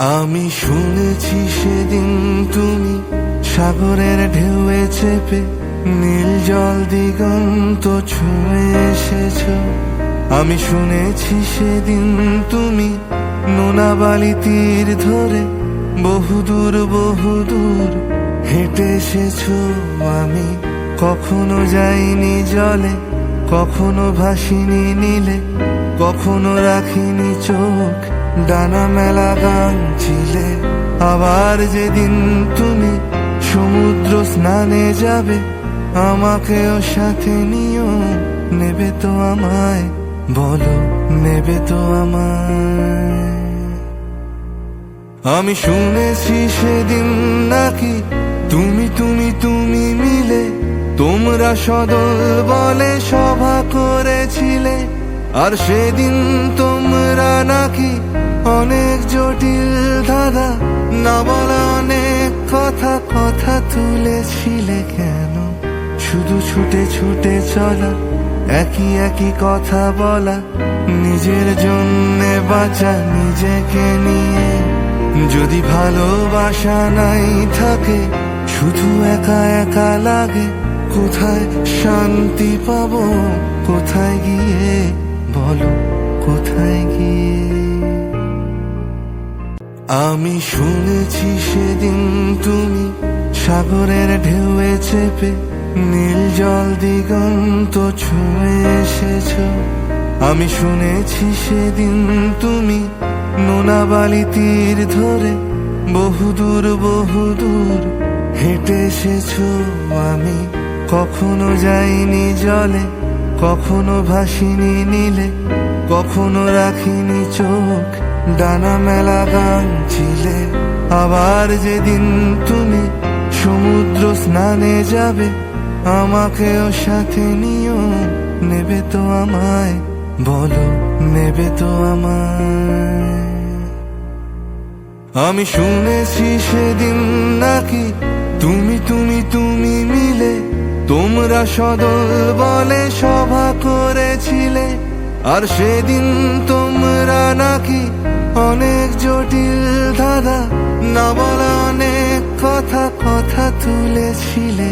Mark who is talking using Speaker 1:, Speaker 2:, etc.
Speaker 1: আমি শুনেছি সেদিন তুমি সাগরের ঢেউয়ে চেপে নীল জল দিগন্ত ছুঁয়ে এসেছ। আমি শুনেছি সেদিন তুমি নোনা বালি তীর ধরে বহুদূর বহুদূর হেঁটে এসেছ। আমি কখনো যাইনি জলে, কখনো ভাসিনি নীলে, কখনো রাখিনি চোখ ডানা মেলা গান ছিলে। আবার যেদিন তুমি সমুদ্র স্নানে যাবে, আমাকেও সাথে নিও, নেবে তো আমায়, বলো নেবে তো আমায়। আমি শুনেছি সেদিন নাকি তুমি তুমি তুমি মিলে তোমরা সদল বলে সভা করেছিলে। আর সেদিন তোমরা নাকি অনেক জটিল ধাঁধা না বলা অনেক কথা কথা তুলেছিলে। কেন শুধু ছুটে ছুটে চলা, একই একই কথা বলা, নিজের জন্যে বাঁচা নিজেকে নিয়ে। যদি ভালোবাসা নাই থাকে, শুধু একা একা লাগে, কোথায় শান্তি পাবো, কোথায় গিয়ে, বলো কোথায় গিয়ে। আমি শুনেছি সেদিন তুমি সাগরের ঢেউয়ে চেপে নীল জল দিগন্ত ছুঁয়ে এসেছ। আমি শুনেছি সেদিন তুমি নোনা বালি তীর ধরে বহুদূর বহুদূর হেঁটে এসেছ। আমি কখনো যাইনি জলে, কখনো ভাসিনি নীলে, কখনো রাখিনি চোখ ডানা মেলা গান ছিলে। আবার যেদিন তুমি সমুদ্র স্নানে যাবে, আমাকেও সাথে নিও, নেবে তো আমায়, বলো নেবে তো আমায়। আমি শুনেছি সেদিন নাকি তুমি তুমি তুমি মিলে তোমরা সদল বলে সভা করেছিলে। আর সেদিন তোমরা নাকি অনেক জটিল ধাঁধা না বলা অনেক কথা কথা তুলেছিলে।